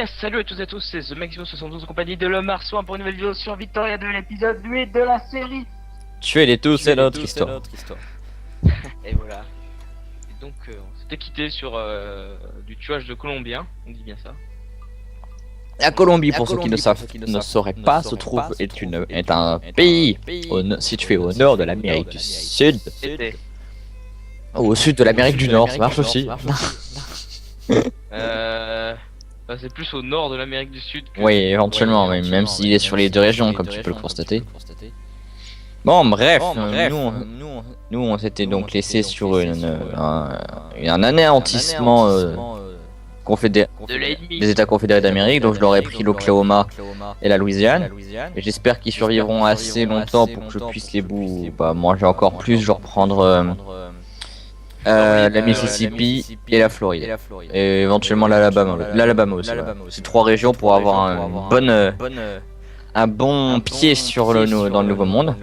Yes, salut à tous et à tous, c'est The Maximum 72 en compagnie de Le Marsouin pour une nouvelle vidéo sur Victoria de l'épisode 8 de la série. Tuer les tous, c'est notre histoire. Et voilà. Et donc, on s'était quitté sur du tuage de Colombiens, on dit bien ça. La Colombie, pour ceux qui ne savent, ne sauraient pas, se trouve est un pays situé au nord de l'Amérique du Sud. C'était. Au sud de l'Amérique du Nord, ça marche aussi. Bah, c'est plus au nord de l'Amérique du Sud que... Oui, éventuellement, mais même s'il est sur les deux régions, comme tu peux le constater. Bon, bref, nous on s'était donc laissé sur un anéantissement des États confédérés d'Amérique, donc je leur ai pris l'Oklahoma et la Louisiane. Et j'espère qu'ils survivront assez longtemps pour que je puisse les manger encore plus, genre prendre la Mississippi et la Floride. Et éventuellement l'Alabama aussi. Ouais. C'est trois régions pour avoir un bon pied sur dans le Nouveau Monde.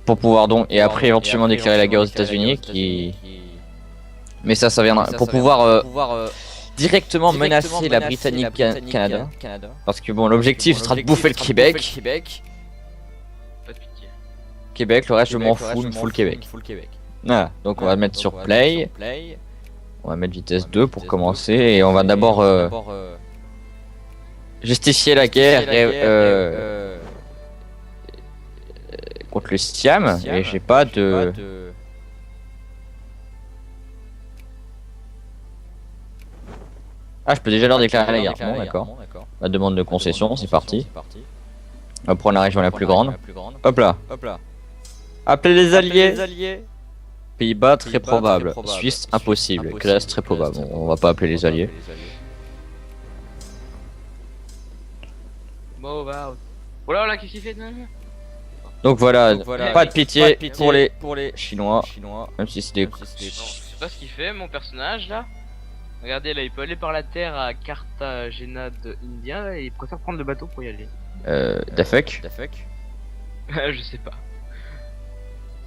Pour pouvoir donc, et après éventuellement déclarer la guerre aux États-Unis mais ça viendra pour pouvoir directement menacer la Britannique-Canada. Parce que bon, l'objectif sera de bouffer le Québec. Pas de pitié. Québec, le reste je m'en fous, il me faut le Québec. Voilà, donc on va mettre sur play. On va mettre vitesse 2 pour commencer. Et on va d'abord justifier la guerre contre le Siam. Et j'ai pas de... Ah, je peux déjà leur déclarer la guerre. Bon, d'accord. La demande de concession, c'est parti. On va prendre la région la plus grande. Hop là. Appelez les alliés. Pays-Bas, très probable. Suisse, impossible. Grèce, très probable. On va pas appeler les alliés. Bon, bah... Voilà, qu'est-ce qu'il fait? Donc voilà, pas de pitié pour les Chinois. Même si c'est des... Je sais pas ce qu'il fait, mon personnage, là. Regardez, là, il peut aller par la terre à Cartagena de India et il préfère prendre le bateau pour y aller. The fuck? Je sais pas.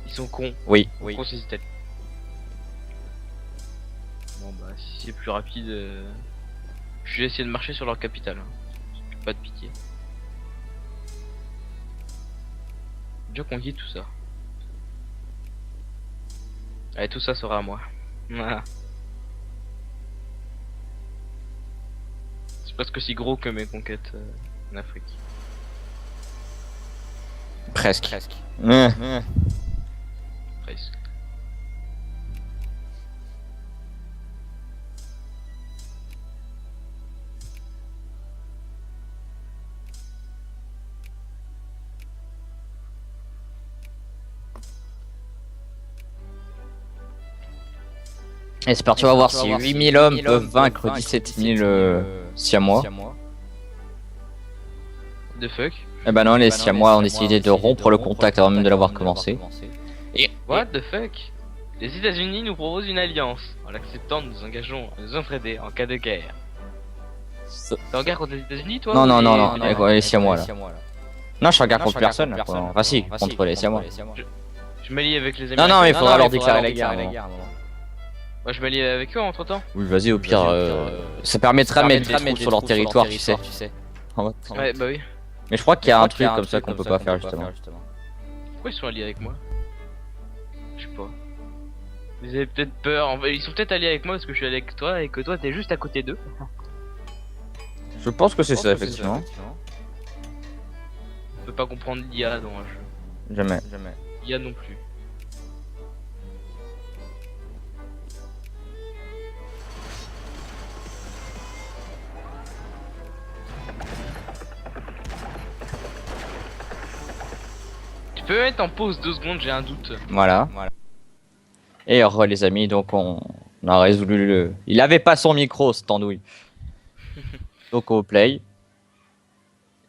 Ils sont cons. Oui. Cons, ces Italiens. Bon, bah, si c'est plus rapide, je vais essayer de marcher sur leur capitale. Hein. Pas de pitié. Déjà conquis tout ça. Allez, tout ça sera à moi. Voilà. C'est presque aussi gros que mes conquêtes en Afrique. Presque. Presque. Et c'est parti, on va voir si 8000 hommes peuvent vaincre 17 000 Siamois. The fuck? Eh ben non, les Siamois ont décidé de rompre le contact avant même de l'avoir commencé. Et what the fuck? Les États-Unis nous proposent une alliance. En l'acceptant, nous engageons à nous entraider en cas de guerre. T'es en guerre contre les États-Unis, toi? Non, les Siamois là. Non, je suis en guerre contre personne. Enfin si, contre les Siamois. Je m'allie avec les Américains. Non, mais il faudra leur déclarer la guerre. Moi je m'allie avec eux entre temps. Oui, vas-y, au pire, ça permettra de mettre des troupes sur leur territoire, tu sais. Ouais, bah oui. Mais je crois qu'il y a un truc comme ça qu'on peut pas faire justement. Pourquoi ils sont alliés avec moi? Je sais pas. Ils avaient peut-être peur. Ils sont peut-être alliés avec moi parce que je suis allé avec toi et que toi t'es juste à côté d'eux. Je pense que c'est ça, effectivement. On peut pas comprendre l'IA dans un jeu. Jamais. IA non plus. Tu peux mettre en pause 2 secondes, j'ai un doute. Voilà. Et les amis, donc on a résolu le... Il avait pas son micro, cette andouille. Donc au play.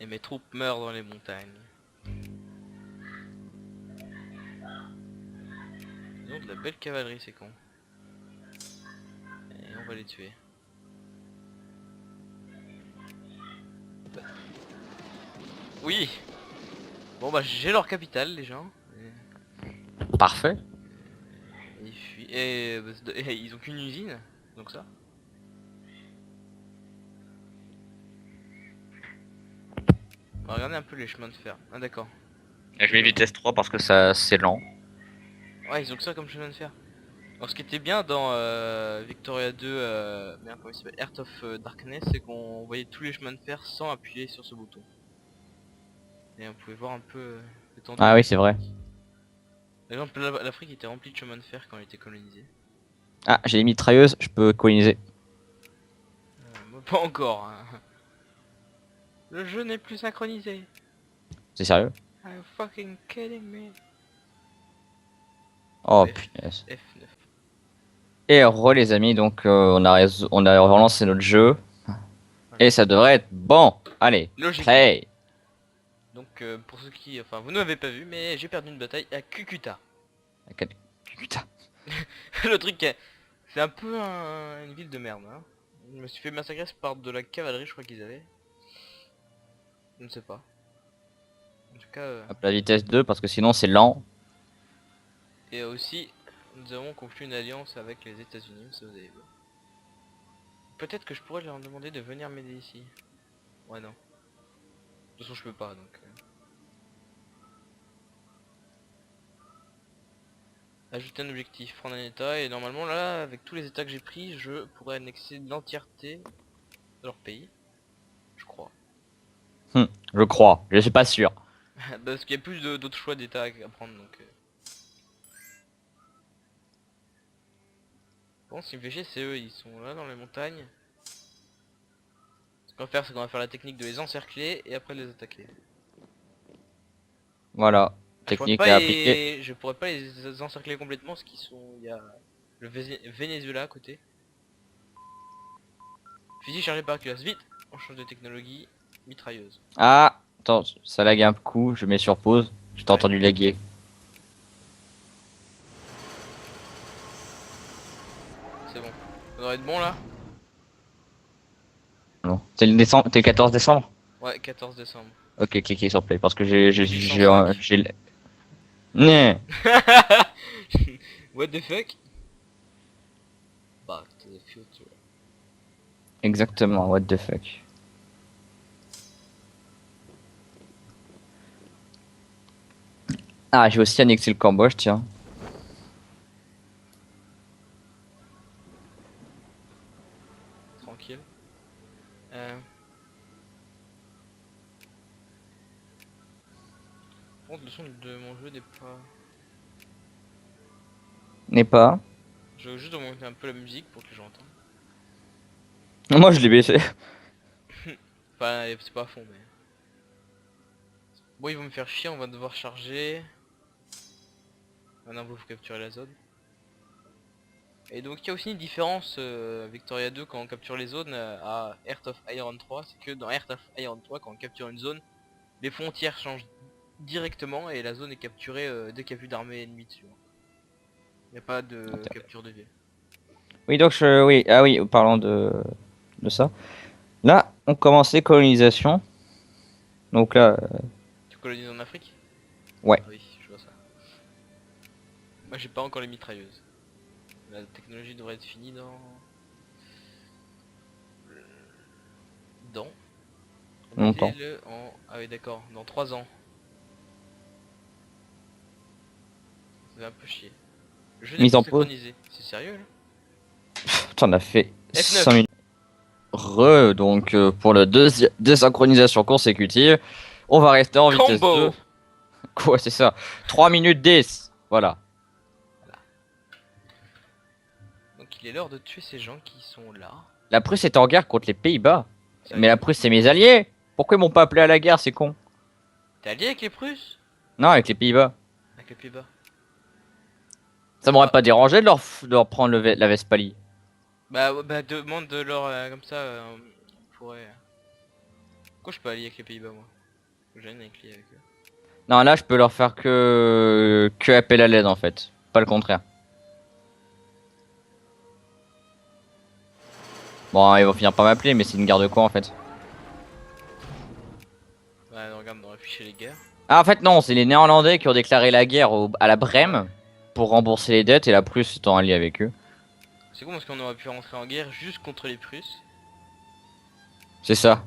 Et mes troupes meurent dans les montagnes. Ils ont de la belle cavalerie, c'est con. Et on va les tuer. Oui. Bon bah j'ai leur capitale les gens. Parfait. Ils fuient. Et ils ont qu'une usine, donc ça. va regarder un peu les chemins de fer. Ah d'accord. Je mets vitesse 3 parce que ça c'est lent. Ouais, ils ont que ça comme chemin de fer. Alors ce qui était bien dans Victoria 2, merde, comment il s'appelle, Heart of Darkness, c'est qu'on voyait tous les chemins de fer sans appuyer sur ce bouton. Et on pouvait voir un peu l'étendue. Ah oui, c'est vrai. Par exemple, l'Afrique était remplie de chemins de fer quand elle était colonisée. Ah, j'ai les mitrailleuses, je peux coloniser. Moi, pas encore. Hein. Le jeu n'est plus synchronisé. C'est sérieux? Are you fucking kidding me? Oh F, punaise. F9. Et les amis, donc on a relancé notre jeu. Et ça devrait être bon. Allez, Logiquement. play. Donc pour ceux qui... Enfin, vous ne m'avez pas vu, mais j'ai perdu une bataille à Cucuta. Putain. Le truc, c'est un peu une ville de merde. Hein. Je me suis fait massacrer par de la cavalerie, je crois qu'ils avaient. Je ne sais pas. En tout cas... Hop, la vitesse 2 parce que sinon c'est lent. Et aussi, nous avons conclu une alliance avec les États-Unis, ça vous avez vu. Peut-être que je pourrais leur demander de venir m'aider ici. Ouais, non. De toute façon, je peux pas, donc... Ajouter un objectif, prendre un état, et normalement là, avec tous les états que j'ai pris, je pourrais annexer l'entièreté de leur pays. Je crois. Je crois, je suis pas sûr. Parce qu'il y a plus d'autres choix d'états à prendre, donc... Bon, ce qui me fait chier, c'est eux, ils sont là dans les montagnes. Ce qu'on va faire, c'est qu'on va faire la technique de les encercler, et après de les attaquer. Voilà, technique à appliquer. Je pourrais pas les encercler complètement parce qu'ils sont... Il y a le Venezuela à côté. Fusil chargé par culasse, vite. On change de technologie, mitrailleuse. Ah, attends, ça lag un coup, je mets sur pause. Je t'ai entendu laguer. C'est bon. Ça devrait être bon là. Non. C'est le décembre, t'es le 14 décembre? Ouais, 14 décembre. Ok, cliquez sur play parce que j'ai What the fuck? Back to the future. Exactement, what the fuck. Ah, j'ai aussi annexé le Cambodge, tiens. Tranquille. Par contre, le son de mon jeu n'est pas... N'est pas. Je vais juste augmenter un peu la musique pour que j'entende. Moi, je l'ai baissé. Enfin, c'est pas à fond, mais... Bon, ils vont me faire chier, on va devoir charger. Maintenant, vous capturez la zone. Et donc, il y a aussi une différence, Victoria 2, quand on capture les zones à Heart of Iron 3. C'est que dans Heart of Iron 3, quand on capture une zone, les frontières changent directement et la zone est capturée dès qu'il n'y a plus d'armée ennemie dessus. Il n'y a pas de capture de vie. Oui, donc oui, ah oui, parlons de ça. Là, on commençait colonisation. Donc là, Tu colonises en Afrique? ouais. Ah oui, je vois ça. Moi, j'ai pas encore les mitrailleuses. La technologie devrait être finie dans... Longtemps. Mettez-le en... Ah oui, d'accord, dans 3 ans. Ça fait un peu chier. Le jeu n'est Mise plus en pause. synchronisé. C'est sérieux là? T'en as fait F9. 5 minutes. Donc pour la désynchronisation consécutive, on va rester en vitesse 2. Quoi, c'est ça? 3 minutes 10. Voilà. Donc il est l'heure de tuer ces gens qui sont là. La Prusse est en guerre contre les Pays-Bas. Mais la Prusse, c'est mes alliés. Pourquoi ils m'ont pas appelé à la guerre, c'est con? T'es allié avec les Prusses? Non, avec les Pays-Bas. Avec les Pays-Bas. Ça m'aurait pas dérangé de leur prendre la Westphalie. Bah demande de leur comme ça on pourrait... Pourquoi je peux allier avec les Pays-Bas moi? J'ai rien avec eux. Non, là je peux leur faire que appel à l'aide en fait, pas le contraire. Bon, ils vont finir par m'appeler, mais c'est une guerre de quoi en fait? Ouais, non, regarde, on aurait affiché les guerres. Ah, en fait, non, c'est les Néerlandais qui ont déclaré la guerre à la Brême pour rembourser les dettes et la Prusse étant alliée avec eux. C'est con parce qu'on aurait pu rentrer en guerre juste contre les Prusses. C'est ça.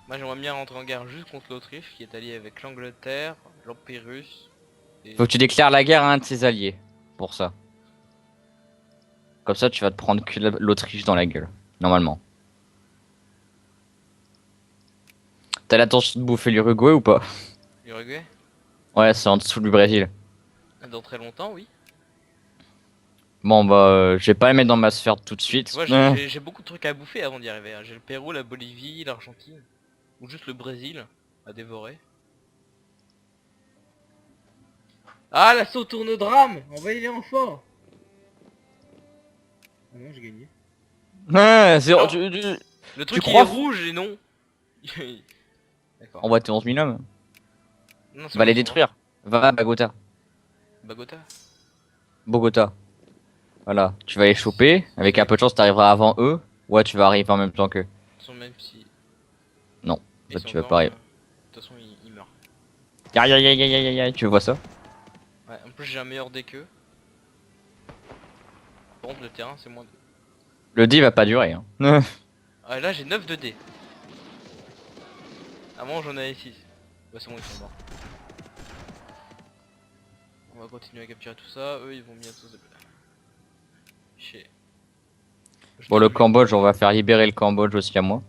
Moi j'aimerais bien rentrer en guerre juste contre l'Autriche qui est alliée avec l'Angleterre, l'Empire russe. Et... Faut que tu déclares la guerre à un de ses alliés. Pour ça. Comme ça, tu vas te prendre que l'Autriche dans la gueule. Normalement. T'as l'intention de bouffer l'Uruguay ou pas? L'Uruguay? Ouais, c'est en dessous du Brésil. Dans très longtemps, oui. Bon, bah, je vais pas les mettre dans ma sphère tout de suite. Tu vois, Ouais. j'ai beaucoup de trucs à bouffer avant d'y arriver, hein. J'ai le Pérou, la Bolivie, l'Argentine. Ou juste le Brésil à dévorer. Ah, l'assaut tourne au drame. On va y aller en fort. Ah non, j'ai gagné. Ouais, c'est... Non. tu- Le truc il est crois rouge et non. D'accord. Envoie tes 11 000 hommes. Non, c'est Va bon, les c'est bon. détruire. Va à Bogota. Bogota. Bogota. Voilà. Tu vas les choper. Avec un peu de chance, t'arriveras avant eux. Ouais, tu vas arriver en même temps qu'eux. Même si... Non. En ils fait, sont tu vas dans pas le- arriver. De toute façon, ils meurent. Aïe aïe aïe aïe aïe aïe. Tu vois ça? Ouais, en plus j'ai un meilleur dé qu'eux. Par contre, le terrain c'est moins 2. Le dé va pas durer. Hein. Ah, là j'ai 9 de dés. Avant j'en avais 6. Bah, c'est bon, ils sont morts. On va continuer à capturer tout ça. Eux ils vont bientôt se... Chier. Bon, le Cambodge, on va faire libérer le Cambodge aussi à moi.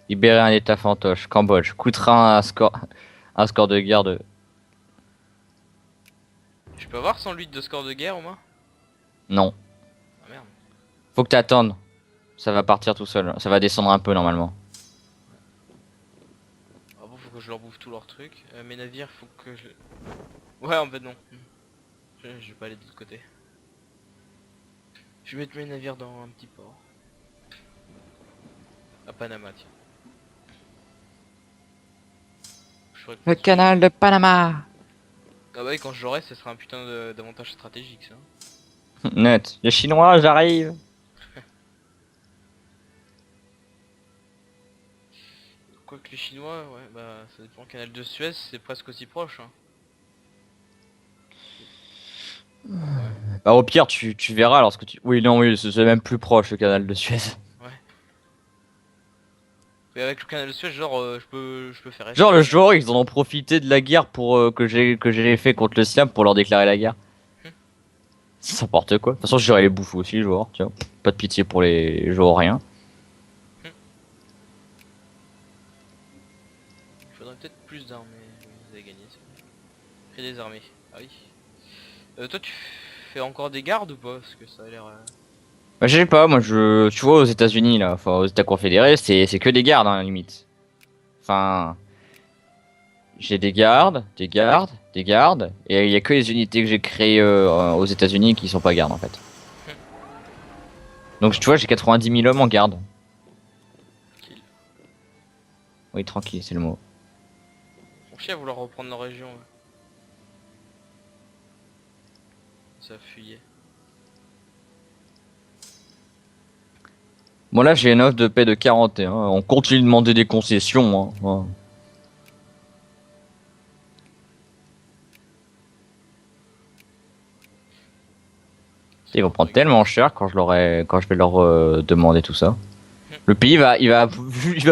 Libérer un état fantoche. Cambodge. Coûtera un score de guerre de... Je peux avoir 108 de score de guerre au moins? Non. Ah merde. Faut que t'attendes. Ça va partir tout seul. Ça va descendre un peu normalement. Ah bon, faut que je leur bouffe tous leurs trucs. Mes navires, faut que je... Ouais, en fait non. Je vais pas aller de l'autre côté. Je vais mettre mes navires dans un petit port. À Panama, tiens. Je ferai Le plus- canal de Panama. Ah bah oui, quand je l'aurai, ce sera un putain d'avantage stratégique ça. Net. Les Chinois, j'arrive. Quoique les Chinois, ouais, bah ça dépend. Le canal de Suez, c'est presque aussi proche. Hein. Bah au pire, tu verras lorsque tu... Oui, non, oui, c'est même plus proche le canal de Suez. Mais avec le canal de Suez, genre, je peux faire. Genre le escale. joueur, ils en ont profité de la guerre pour que j'ai fait contre le Siam pour leur déclarer la guerre. C'est n'importe quoi. De toute façon, j'aurais les bouffer aussi, les joueurs, tu vois. Pas de pitié pour les joueurs, rien. Il faudrait peut-être plus d'armées. Vous avez gagné. Créer des armées. Ah oui. Toi, tu fais encore des gardes ou pas? Parce que ça a l'air. Bah, je sais pas, moi, tu vois, aux États-Unis, là, enfin, aux États confédérés, c'est que des gardes, hein, limite. Enfin. J'ai des gardes, des gardes, des gardes, et il y a que les unités que j'ai créées aux États-Unis qui sont pas gardes en fait. Donc tu vois, j'ai 90 000 hommes en garde. Tranquille. Oui, tranquille, c'est le mot. On chie à vouloir reprendre nos régions. Ouais. Ça fuyait. Bon là, j'ai une offre de paix de 41. On continue de demander des concessions. Hein. Ouais. Ils vont prendre tellement cher quand je vais leur demander tout ça. Le pays il va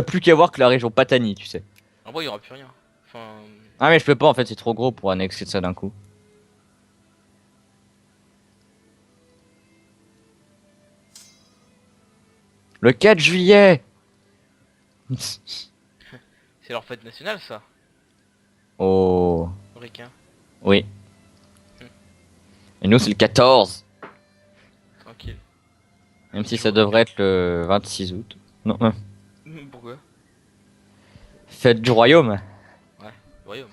plus qu'avoir que la région Patani, tu sais. En vrai, il y aura plus rien. Enfin. Ah mais je peux pas en fait, c'est trop gros pour annexer ça d'un coup. Le 4 juillet. C'est leur fête nationale, ça. Oh. Ricain. Oui. Et nous c'est le 14. Tranquille. Même si ça devrait être le 26 août. Non. Pourquoi? Fête du royaume. Voyons.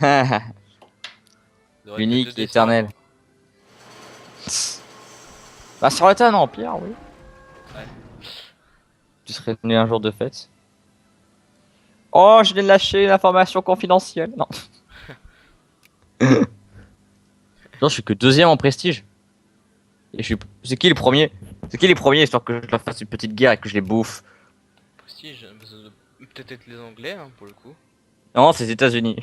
Unique et éternel. Bah ça aurait été un empire, oui. Ouais. Tu serais venu un jour de fête. Oh, je viens de lâcher une information confidentielle. Non. Non, je suis que deuxième en prestige. Et c'est qui le premier? C'est qui les premiers histoire que je leur fasse une petite guerre et que je les bouffe? Prestige, ça doit peut-être être les Anglais, hein, pour le coup. Non, c'est les États-Unis.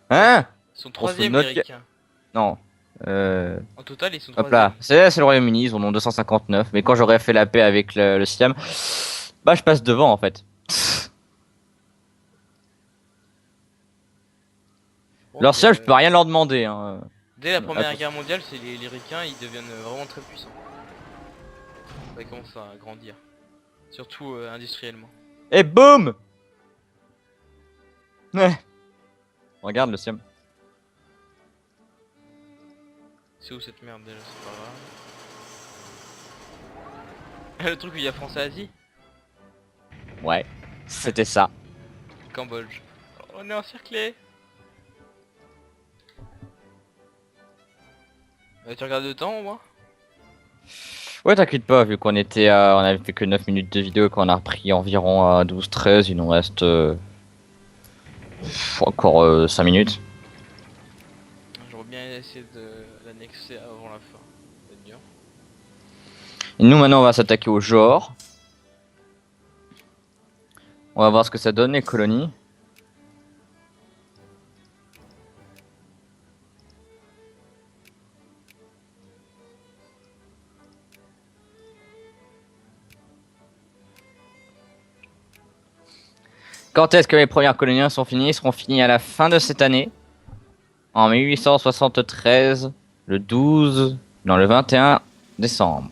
Hein? Ils sont On se fout de troisième, notre les gueule. Ricains. Non. En total, ils sont Hop là. troisième. C'est le Royaume-Uni, ils en ont 259. Mais quand j'aurai fait la paix avec le Siam, bah je passe devant en fait. Alors ça, je peux rien leur demander. Hein. Dès la Première Guerre mondiale, c'est les ricains, ils deviennent vraiment très puissants. Ils commencent à grandir. Surtout industriellement. Et boum. Regarde le Siam. C'est où cette merde déjà, c'est pas grave. Le truc où il y a France-Asie. Ouais, c'était ça. Cambodge. On est encerclé. Tu regardes le temps au moins? Ouais, t'inquiète pas, vu qu'on était on avait fait que 9 minutes de vidéo, qu'on a repris environ à 12-13, il nous reste encore 5 minutes. J'aurais bien essayé de l'annexer avant la fin. C'est bien. Et nous maintenant on va s'attaquer au genre. On va voir ce que ça donne les colonies. Quand est-ce que les premières colonies sont finies? Ils seront finis à la fin de cette année. En 1873, le 12, non le 21 décembre.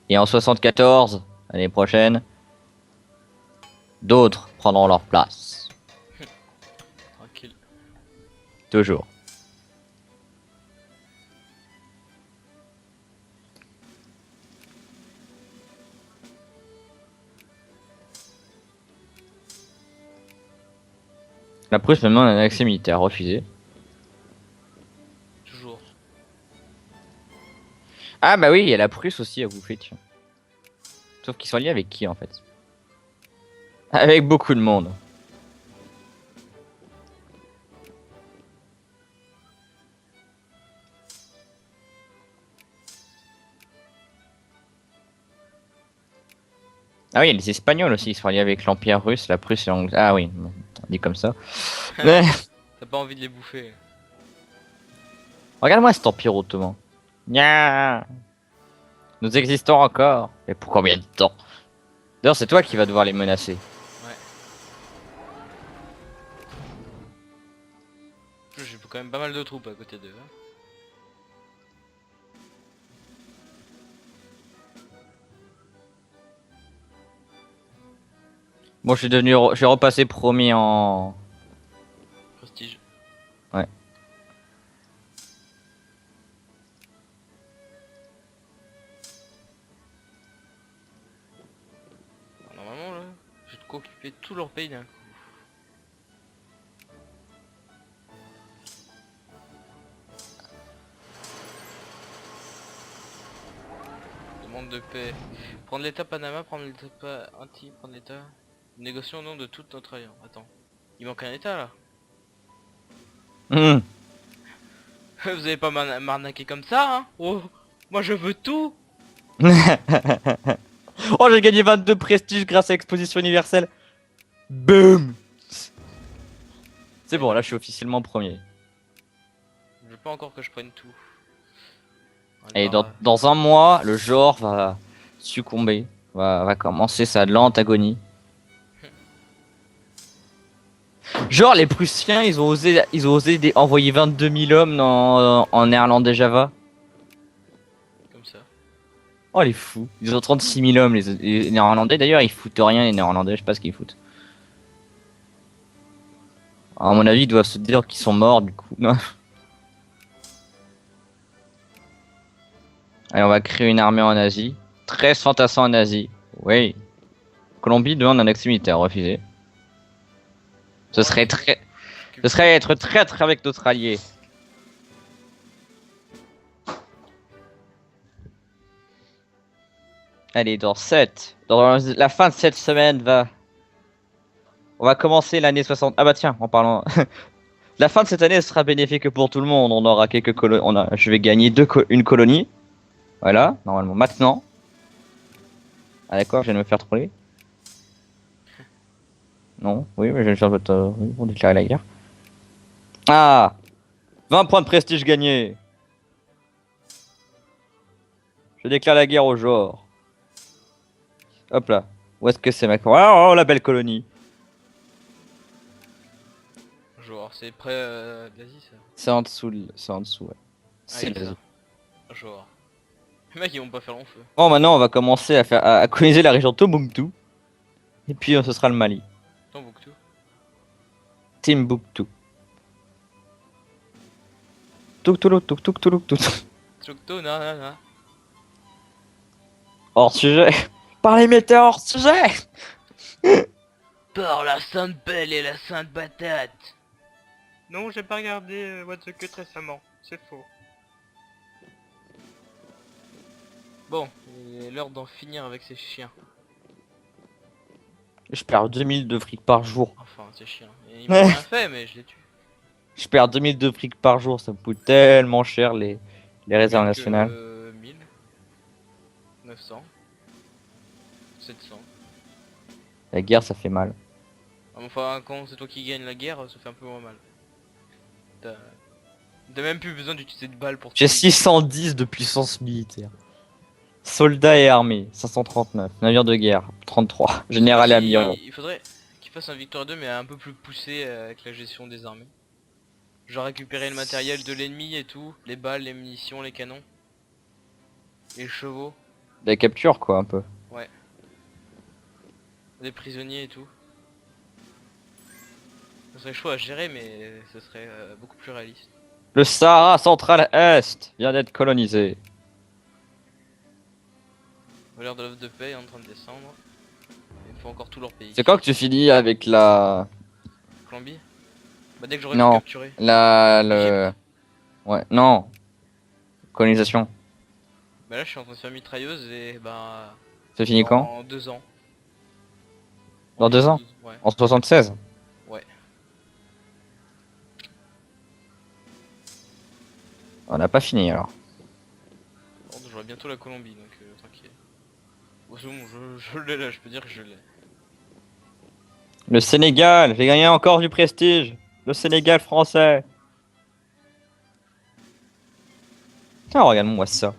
Et en 74, l'année prochaine, d'autres prendront leur place. Tranquille. Toujours. La Prusse me demande un accès militaire refusé. Toujours. Ah bah oui, il y a la Prusse aussi à bouffer, tiens. Sauf qu'ils sont liés avec qui en fait? Avec beaucoup de monde. Ah oui, il y a les Espagnols aussi, ils sont liés avec l'Empire russe, la Prusse et l'Angleterre. Ah oui, on dit comme ça. Mais... T'as pas envie de les bouffer. Regarde-moi cet Empire ottoman. Nya. Nous existons encore. Mais pour combien de temps? D'ailleurs, c'est toi qui vas devoir les menacer. Ouais. J'ai quand même pas mal de troupes à côté d'eux. Hein. Bon, je suis repassé premier en... Prestige. Ouais. Normalement là, je vais te occuper tout leur pays d'un coup. Demande de paix. Prendre l'état Panama, prendre l'état Antilles, prendre l'état... Négocions au nom de toute notre alliance. Attends. Il manque un état là. Hum. Vous avez pas m'arnaquer comme ça hein. Oh, moi je veux tout. Oh, j'ai gagné 22 prestiges grâce à l'exposition universelle. Boom. C'est bon, là je suis officiellement premier. Je veux pas encore que je prenne tout. Et dans un mois, le genre va succomber, va commencer sa lente agonie. Genre les Prussiens, ils ont osé envoyer 22 000 hommes en néerlandais Java. Comme ça. Oh les fous, ils ont 36 000 hommes les néerlandais. D'ailleurs ils foutent rien les néerlandais, je sais pas ce qu'ils foutent. À mon avis ils doivent se dire qu'ils sont morts du coup. Allez, on va créer une armée en Asie. 13 fantassins en Asie. Oui. Colombie demande un accès militaire refusé. Ce serait être traître avec notre allié. Allez, dans la fin de cette semaine on va commencer l'année 60. Ah bah tiens, en parlant... La fin de cette année sera bénéfique pour tout le monde. On aura quelques colonies. Je vais gagner une colonie. Voilà, normalement. Maintenant. Ah d'accord, je viens de me faire troller. Non, oui, mais je viens de faire votre... Oui, pour déclarer la guerre. Ah 20 points de prestige gagnés. Je déclare la guerre au genre. Hop là. Où est-ce que c'est ma... Oh, la belle colonie. C'est près de l'Asie ça. C'est en dessous, c'est en dessous, ouais. Ah, C'est il y a l'Asie. ça. Genre. Les mecs ils vont pas faire long feu. Bon, maintenant on va commencer à coloniser la région Tombouctou. Et puis ce sera le Mali. Tombouctou. Timbuktu. Touktoulou, touktoulou, touk. Chocto, nanana. Hors sujet. Parlez météo hors sujet. Par la sainte belle et la sainte batate. Non, j'ai pas regardé What the Cut récemment. C'est faux. Bon, il est l'heure d'en finir avec ces chiens. Je perds 2000 de fric par jour. Enfin, ces chiens. Et ils m'ont rien fait, mais je les tue. Je perds 2000 de fric par jour, ça me coûte tellement cher les réserves nationales. 1000, 900, 700. La guerre ça fait mal. Enfin, quand c'est toi qui gagne la guerre, ça fait un peu moins mal. T'as même plus besoin d'utiliser de balles pour J'ai tuer. 610 de puissance militaire. Soldats et armées, 539. Navires de guerre, 33. Général et amiral. Il faudrait qu'il fasse un Victoire 2 mais un peu plus poussé avec la gestion des armées. Genre récupérer le matériel de l'ennemi et tout, les balles, les munitions, les canons, les chevaux, La capture quoi un peu. les prisonniers et tout. Ce serait chaud à gérer mais ce serait beaucoup plus réaliste. Le Sahara central-est vient d'être colonisé. Valeur de l'offre de paix est en train de descendre. Il faut encore tout leur pays. C'est quand que tu finis avec la... Colombie. Bah dès que j'aurai tout Non, capturé. le... Ouais, non. Colonisation. Bah là je suis en train de faire mitrailleuse et bah... C'est fini quand? En 2 ans. Dans 2 ans? Ouais. En 76? Ouais. On n'a pas fini alors. Bon, j'aurai bientôt la Colombie donc tranquille. Bon, c'est bon, je l'ai là, je peux dire que je l'ai. Le Sénégal, j'ai gagné encore du prestige. Le Sénégal français. Tiens, regarde-moi ça.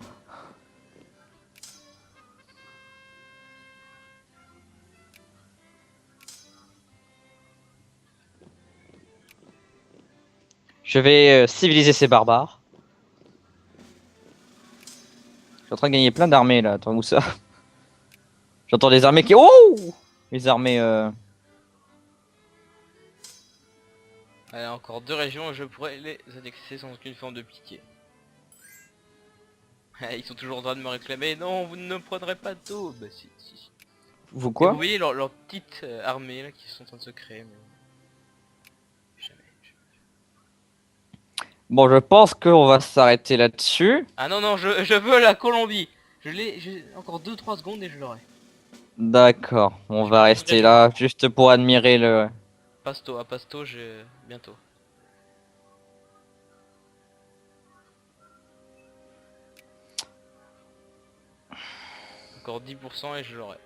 Je vais civiliser ces barbares. Je suis en train de gagner plein d'armées là. Attends, où ça? J'entends des armées qui... Oh! Les armées... Allez, encore 2 régions et je pourrais les annexer sans aucune forme de pitié. Ils sont toujours en train de me réclamer. Non, vous ne prendrez pas d'eau. Bah si, si, si. Vous Et quoi? vous voyez leur petite armée là qui sont en train de se créer. Mais... Jamais. Bon, je pense qu'on va s'arrêter là-dessus. Ah non, non, je veux la Colombie. J'ai encore 2-3 secondes et je l'aurai. D'accord, on va rester là juste pour admirer le... Pasto, à Pasto, j'ai bientôt. Encore 10% et je l'aurai.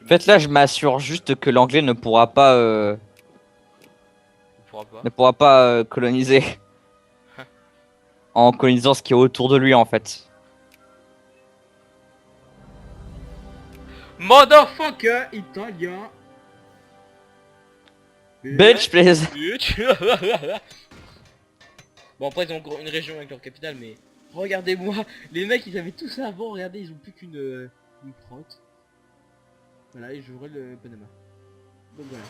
En fait là je m'assure juste que l'anglais ne pourra pas coloniser en colonisant ce qui est autour de lui en fait. Motherfucker italien. Bitch please. Bitch. Bon après ils ont encore une région avec leur capitale mais regardez-moi, les mecs ils avaient tout ça avant, regardez ils ont plus qu'une crotte. Voilà et j'aurai le Panama. Donc voilà.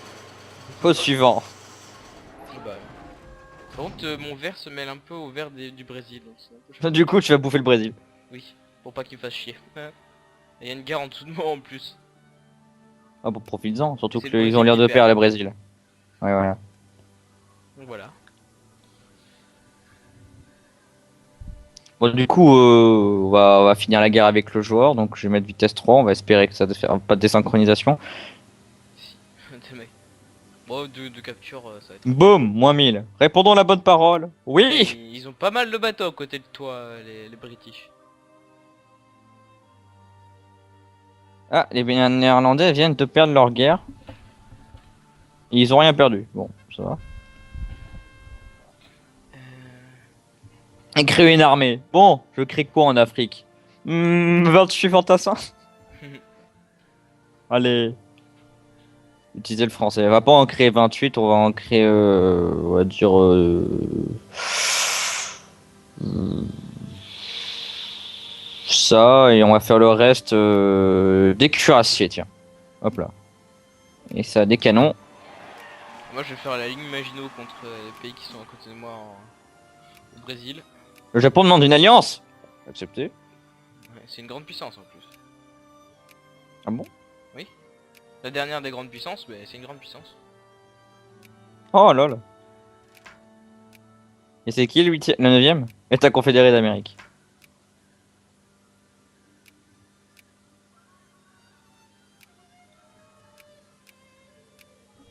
Au suivant. Ah bah. Par contre mon verre se mêle un peu au verre du Brésil. Donc c'est un peu chiant. Du coup tu vas bouffer le Brésil. Oui, pour pas qu'il me fasse chier. Il y a une guerre en dessous de moi en plus. Ah bon profites-en, surtout C'est le qu'ils Brésil ont l'air qui de perd. perdre le Brésil. Ouais voilà. Donc voilà. Bon du coup on va finir la guerre avec le joueur, donc je vais mettre vitesse 3, on va espérer que ça ne fasse pas de désynchronisation. Si, des mecs. Bon, de capture, ça va être... Boum, moins 1000. Répondons la bonne parole. Oui. Ils ont pas mal de bateaux à côté de toi, les British. Ah, les Néerlandais viennent de perdre leur guerre. Et ils ont rien perdu. Bon, ça va. Et créer une armée. Bon, je crée quoi en Afrique? 28 fantassins. Allez. utiliser le français. On va pas en créer 28, on va en créer, on va dire, ça, et on va faire le reste des cuirassiers, tiens. Hop là. Et ça, des canons. Moi je vais faire la ligne Maginot contre les pays qui sont à côté de moi au Brésil. Le Japon demande une alliance. Accepté. Ouais, c'est une grande puissance en plus. Ah bon? La dernière des grandes puissances, mais c'est une grande puissance. Oh lol. Et c'est qui le 8e, le 9e? État confédéré d'Amérique.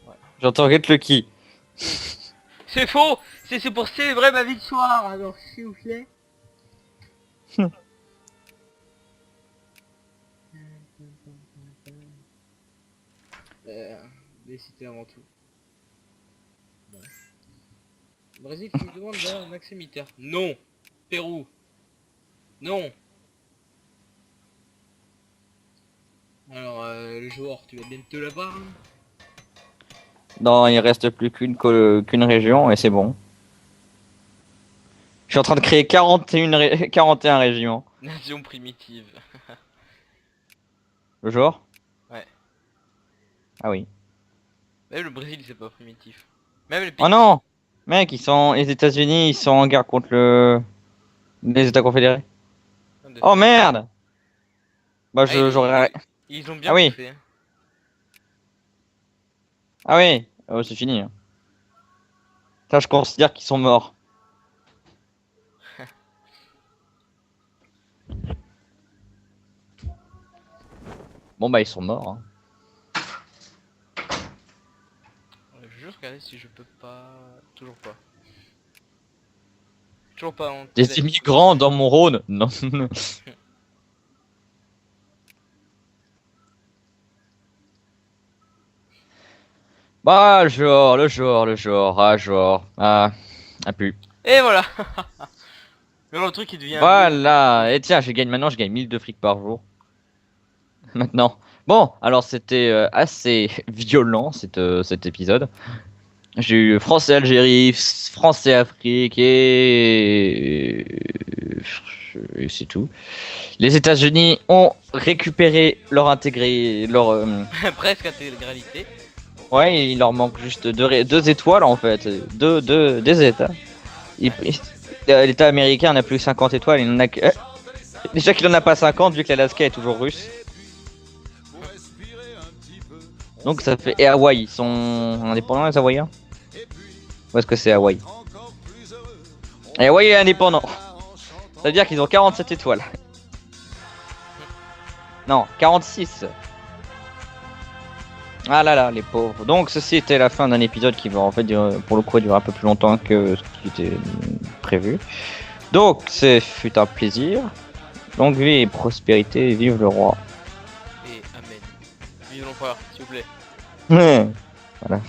Ouais. J'entends Get Lucky. C'est faux. C'est pour célébrer ma victoire. Alors s'il vous plaît. Les cités avant tout. Ouais. Brésil qui demande un accès militaire. Non. Pérou. Non. Alors le joueur, tu vas bien te l'avoir. Non, il reste plus qu'une région et c'est bon. Je suis en train de créer 41 régiments. Nation primitive. Le genre? Ouais. Ah oui. Même le Brésil c'est pas primitif. Même les pays. Oh non! Mec, les États-Unis, ils sont en guerre contre les États confédérés. Oh merde! Bah, j'aurais. Ils ont bien Ah oui. fait. Ah oui! Oh, c'est fini. Ça, je considère qu'ils sont morts. Bon, bah, ils sont morts. Hein. Je vais juste regarder si je peux pas. Toujours pas. Toujours pas. Des immigrants dans mon Rhône? Non. Bah, le genre, ah plus. Et voilà. Mais le truc il devient. Voilà, et tiens, maintenant je gagne 1000 de fric par jour. Maintenant. Bon, alors c'était assez violent cet épisode. J'ai eu France et Algérie, France et Afrique et c'est tout. Les États-Unis ont récupéré Presque intégralité. Ouais, il leur manque juste deux étoiles en fait, des États. L'État américain n'a plus 50 étoiles, il en a que... Déjà qu'il en a pas 50 vu que l'Alaska est toujours russe. Donc ça fait... Et Hawaï, ils sont indépendants les Hawaïens? Ou est-ce que c'est Hawaï? Et Hawaï est indépendant. Ça veut dire qu'ils ont 47 étoiles. Non, 46. Ah là là, les pauvres. Donc ceci était la fin d'un épisode qui va en fait durer, pour le coup durer un peu plus longtemps que ce qui était prévu. Donc ce fut un plaisir. Longue vie et prospérité, vive le roi. Et amen. Vive l'empereur, s'il vous plaît. Voilà.